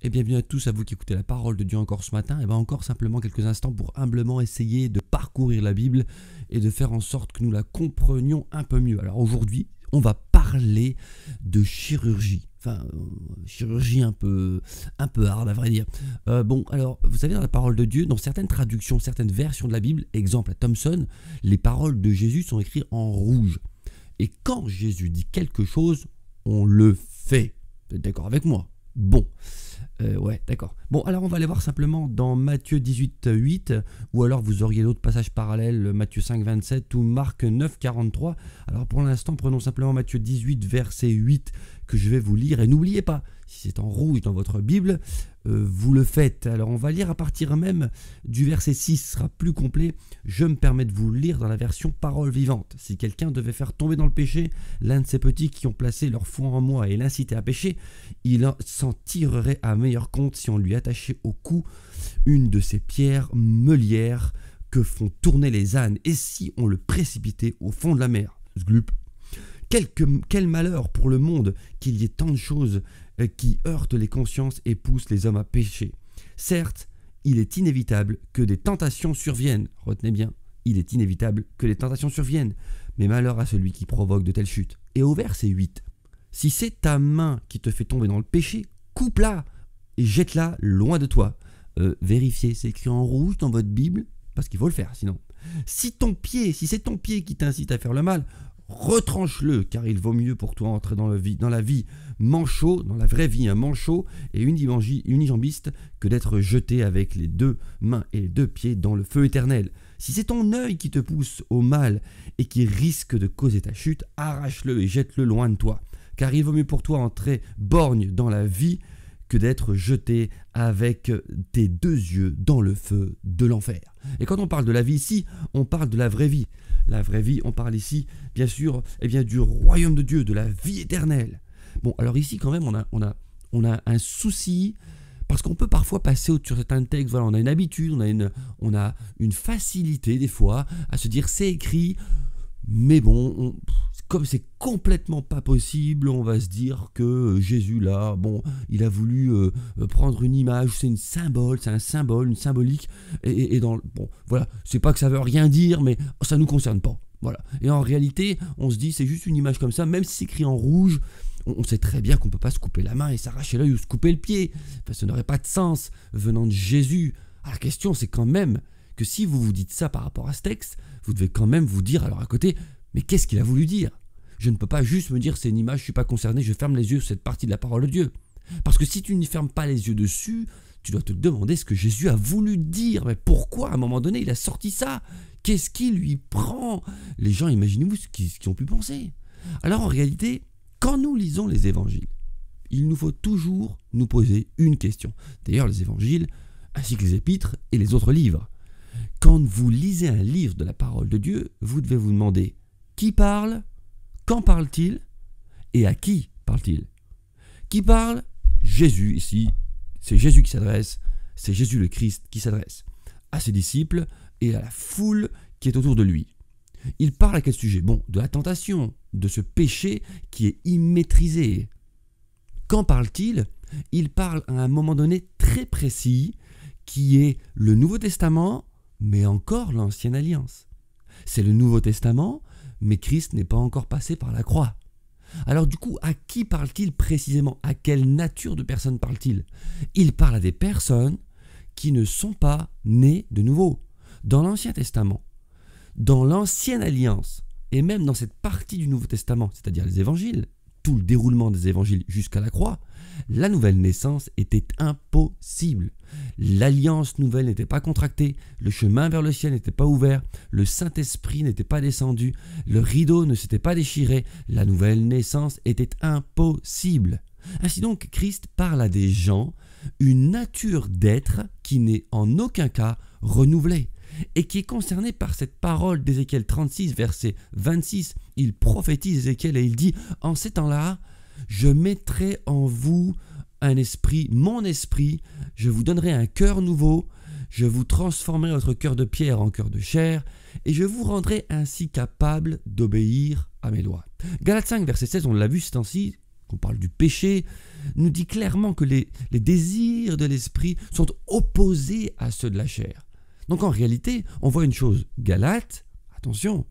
Et bienvenue à tous, à vous qui écoutez la parole de Dieu encore ce matin. Et bien encore simplement quelques instants pour humblement essayer de parcourir la Bible et de faire en sorte que nous la comprenions un peu mieux. Alors aujourd'hui, on va parler de chirurgie. Enfin, chirurgie un peu hard à vrai dire. Alors, vous savez, dans la parole de Dieu, dans certaines traductions, certaines versions de la Bible, exemple à Thomson, les paroles de Jésus sont écrites en rouge. Et quand Jésus dit quelque chose, on le fait. Vous êtes d'accord avec moi? Bon. Ouais, d'accord. Bon, alors on va aller voir simplement dans Matthieu 18, 8, ou alors vous auriez d'autres passages parallèles, Matthieu 5, 27 ou Marc 9, 43. Alors pour l'instant, prenons simplement Matthieu 18, verset 8, que je vais vous lire. Et n'oubliez pas, si c'est en rouge dans votre Bible, vous le faites. Alors on va lire à partir même du verset 6, ce sera plus complet. Je me permets de vous le lire dans la version parole vivante. Si quelqu'un devait faire tomber dans le péché l'un de ces petits qui ont placé leur foi en moi et l'inciter à pécher, il s'en tirerait à meilleur compte si on lui attachait au cou une de ces pierres meulières que font tourner les ânes, et si on le précipitait au fond de la mer. Zglup. Quel malheur pour le monde qu'il y ait tant de choses qui heurtent les consciences et poussent les hommes à pécher. Certes, il est inévitable que des tentations surviennent. Retenez bien, il est inévitable que les tentations surviennent. Mais malheur à celui qui provoque de telles chutes. Et au verset 8, si c'est ta main qui te fait tomber dans le péché, coupe-la et jette-la loin de toi. Vérifiez, c'est écrit en rouge dans votre Bible, parce qu'il faut le faire sinon. Si c'est ton pied qui t'incite à faire le mal, retranche-le, car il vaut mieux pour toi entrer dans la vie manchot, dans la vraie vie, un manchot et unijambiste, que d'être jeté avec les deux mains et les deux pieds dans le feu éternel. Si c'est ton œil qui te pousse au mal et qui risque de causer ta chute, arrache-le et jette-le loin de toi, car il vaut mieux pour toi entrer borgne dans la vie que d'être jeté avec tes deux yeux dans le feu de l'enfer. Et quand on parle de la vie ici, on parle de la vraie vie. La vraie vie, on parle ici, bien sûr, du royaume de Dieu, de la vie éternelle. Bon, alors ici, quand même, on a un souci, parce qu'on peut parfois passer sur certains textes, voilà, on a une habitude, on a une facilité, des fois, à se dire, c'est écrit, mais bon, comme c'est complètement pas possible, on va se dire que Jésus, là, bon, il a voulu prendre une image, c'est un symbole, une symbolique, bon, voilà, c'est pas que ça veut rien dire, mais ça nous concerne pas, voilà. Et en réalité, on se dit, c'est juste une image comme ça, même si c'est écrit en rouge, on sait très bien qu'on peut pas se couper la main et s'arracher l'œil ou se couper le pied, parce que ça n'aurait pas de sens venant de Jésus. Alors, la question, c'est quand même que si vous vous dites ça par rapport à ce texte, vous devez quand même vous dire, alors à côté, mais qu'est-ce qu'il a voulu dire? Je ne peux pas juste me dire c'est une image, je ne suis pas concerné, je ferme les yeux sur cette partie de la parole de Dieu. Parce que si tu n'y fermes pas les yeux dessus, tu dois te demander ce que Jésus a voulu dire. Mais pourquoi à un moment donné il a sorti ça? Qu'est-ce qui lui prend? Les gens, imaginez-vous ce qu'ils ont pu penser. Alors en réalité, quand nous lisons les évangiles, il nous faut toujours nous poser une question. D'ailleurs les évangiles, ainsi que les épîtres et les autres livres. Quand vous lisez un livre de la parole de Dieu, vous devez vous demander qui parle, quand parle-t-il et à qui parle-t-il? Qui parle? Jésus ici, c'est Jésus qui s'adresse, c'est Jésus le Christ qui s'adresse à ses disciples et à la foule qui est autour de lui. Il parle à quel sujet? Bon, de la tentation, de ce péché qui est immaîtrisé. Quand parle-t-il? Il parle à un moment donné très précis qui est le Nouveau Testament, mais encore l'Ancienne Alliance. C'est le Nouveau Testament, mais Christ n'est pas encore passé par la croix. Alors du coup, à qui parle-t-il précisément? À quelle nature de personnes parle-t-il? Il parle à des personnes qui ne sont pas nées de nouveau. Dans l'Ancien Testament, dans l'Ancienne Alliance, et même dans cette partie du Nouveau Testament, c'est-à-dire les évangiles, tout le déroulement des évangiles jusqu'à la croix, la nouvelle naissance était impossible. L'alliance nouvelle n'était pas contractée, le chemin vers le ciel n'était pas ouvert, le Saint-Esprit n'était pas descendu, le rideau ne s'était pas déchiré, la nouvelle naissance était impossible. Ainsi donc, Christ parle à des gens, une nature d'être qui n'est en aucun cas renouvelée, et qui est concerné par cette parole d'Ézéchiel 36, verset 26. Il prophétise Ézéchiel et il dit « En ces temps-là, je mettrai en vous un esprit, mon esprit, je vous donnerai un cœur nouveau, je vous transformerai votre cœur de pierre en cœur de chair, et je vous rendrai ainsi capable d'obéir à mes lois. » Galates 5, verset 16, on l'a vu ce temps-ci, qu'on parle du péché, nous dit clairement que les désirs de l'esprit sont opposés à ceux de la chair. Donc en réalité, on voit une chose. Galates, attention,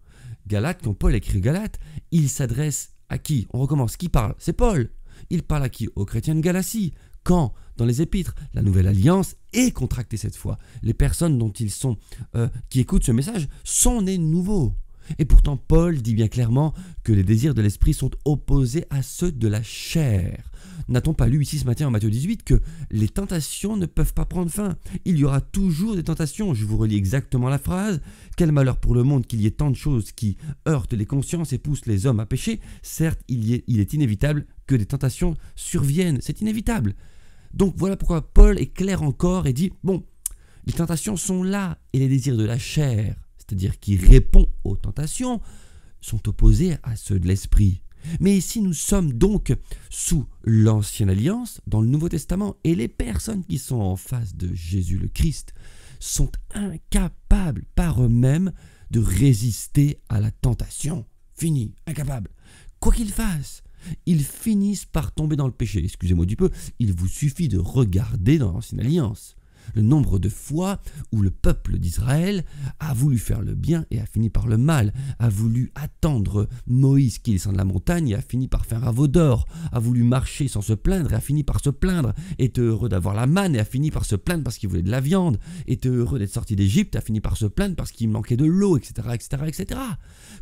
Galates, quand Paul écrit Galates, il s'adresse à qui? On recommence. Qui parle? C'est Paul. Il parle à qui? Aux chrétiens de Galatie. Quand, dans les épîtres, la nouvelle alliance est contractée cette fois. Les personnes dont ils sont, qui écoutent ce message sont nés nouveaux. Et pourtant, Paul dit bien clairement que les désirs de l'esprit sont opposés à ceux de la chair. N'a-t-on pas lu ici ce matin en Matthieu 18 que les tentations ne peuvent pas prendre fin? Il y aura toujours des tentations. Je vous relis exactement la phrase. Quel malheur pour le monde qu'il y ait tant de choses qui heurtent les consciences et poussent les hommes à pécher. Certes, il est inévitable que des tentations surviennent. C'est inévitable. Donc voilà pourquoi Paul est clair encore et dit, bon, les tentations sont là et les désirs de la chair, c'est-à-dire qui répond aux tentations, sont opposés à ceux de l'esprit. Mais ici, nous sommes donc sous l'ancienne alliance, dans le Nouveau Testament, et les personnes qui sont en face de Jésus le Christ sont incapables par eux-mêmes de résister à la tentation. Fini, incapables. Quoi qu'ils fassent, ils finissent par tomber dans le péché. Excusez-moi du peu, il vous suffit de regarder dans l'ancienne alliance le nombre de fois où le peuple d'Israël a voulu faire le bien et a fini par le mal, a voulu attendre Moïse qui descend de la montagne et a fini par faire un veau d'or, a voulu marcher sans se plaindre et a fini par se plaindre, était heureux d'avoir la manne et a fini par se plaindre parce qu'il voulait de la viande, était heureux d'être sorti d'Égypte et a fini par se plaindre parce qu'il manquait de l'eau, etc., etc., etc.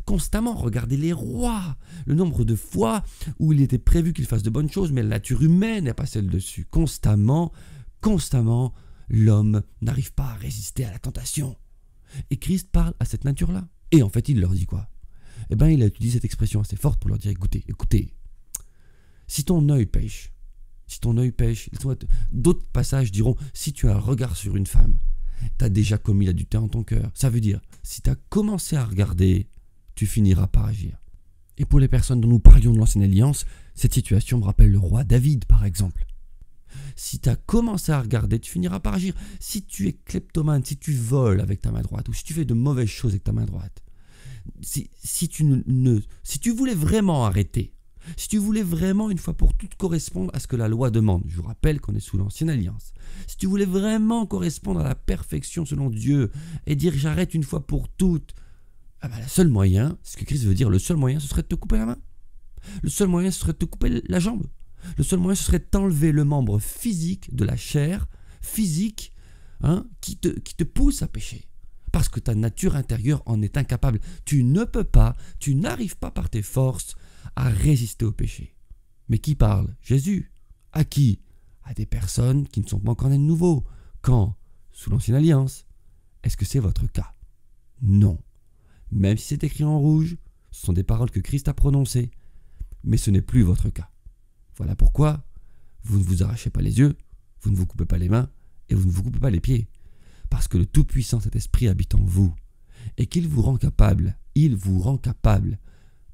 Constamment, regardez les rois, le nombre de fois où il était prévu qu'ils fassent de bonnes choses, mais la nature humaine est passée le dessus. Constamment, l'homme n'arrive pas à résister à la tentation. Et Christ parle à cette nature-là. Et en fait, il leur dit quoi? Eh bien, il a utilisé cette expression assez forte pour leur dire, écoutez, si ton œil pêche, d'autres passages diront, si tu as un regard sur une femme, tu as déjà commis l'adultère en ton cœur. Ça veut dire, si tu as commencé à regarder, tu finiras par agir. Et pour les personnes dont nous parlions de l'ancienne alliance, cette situation me rappelle le roi David, par exemple. Si tu as commencé à regarder, tu finiras par agir. Si tu es kleptomane, si tu voles avec ta main droite, ou si tu fais de mauvaises choses avec ta main droite, si tu voulais vraiment arrêter, si tu voulais vraiment une fois pour toutes correspondre à ce que la loi demande, je vous rappelle qu'on est sous l'ancienne alliance, si tu voulais vraiment correspondre à la perfection selon Dieu et dire j'arrête une fois pour toutes, le seul moyen, ce que Christ veut dire, le seul moyen ce serait de te couper la main. Le seul moyen ce serait de te couper la jambe. Le seul moyen, ce serait d'enlever le membre physique de la chair, physique, qui te pousse à pécher. Parce que ta nature intérieure en est incapable. Tu ne peux pas, tu n'arrives pas par tes forces à résister au péché. Mais qui parle? Jésus. À qui? À des personnes qui ne sont pas encore nées de nouveau. Quand? Sous l'ancienne alliance. Est-ce que c'est votre cas? Non. Même si c'est écrit en rouge, ce sont des paroles que Christ a prononcées. Mais ce n'est plus votre cas. Voilà pourquoi vous ne vous arrachez pas les yeux, vous ne vous coupez pas les mains et vous ne vous coupez pas les pieds. Parce que le Tout-Puissant, cet Esprit habite en vous et qu'il vous rend capable,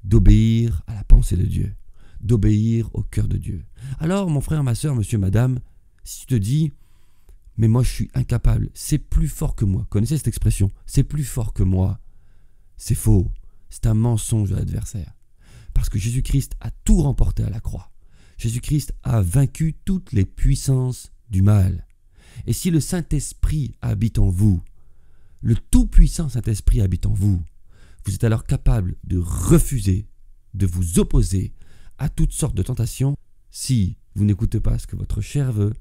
d'obéir à la pensée de Dieu, d'obéir au cœur de Dieu. Alors, mon frère, ma soeur, monsieur, madame, si tu te dis, mais moi je suis incapable, c'est plus fort que moi, connaissez cette expression, c'est plus fort que moi, c'est faux, c'est un mensonge de l'adversaire. Parce que Jésus-Christ a tout remporté à la croix. Jésus-Christ a vaincu toutes les puissances du mal. Et si le Saint-Esprit habite en vous, le tout-puissant Saint-Esprit habite en vous, vous êtes alors capable de refuser, de vous opposer à toutes sortes de tentations si vous n'écoutez pas ce que votre chair veut,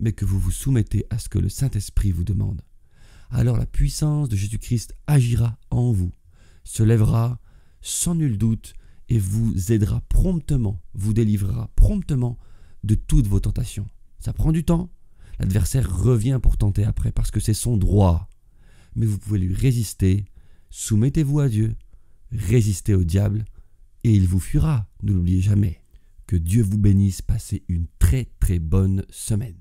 mais que vous vous soumettez à ce que le Saint-Esprit vous demande. Alors la puissance de Jésus-Christ agira en vous, se lèvera sans nul doute, et vous aidera promptement, vous délivrera promptement de toutes vos tentations. Ça prend du temps, l'adversaire revient pour tenter après, parce que c'est son droit. Mais vous pouvez lui résister, soumettez-vous à Dieu, résistez au diable, et il vous fuira, ne l'oubliez jamais. Que Dieu vous bénisse, passez une très très bonne semaine.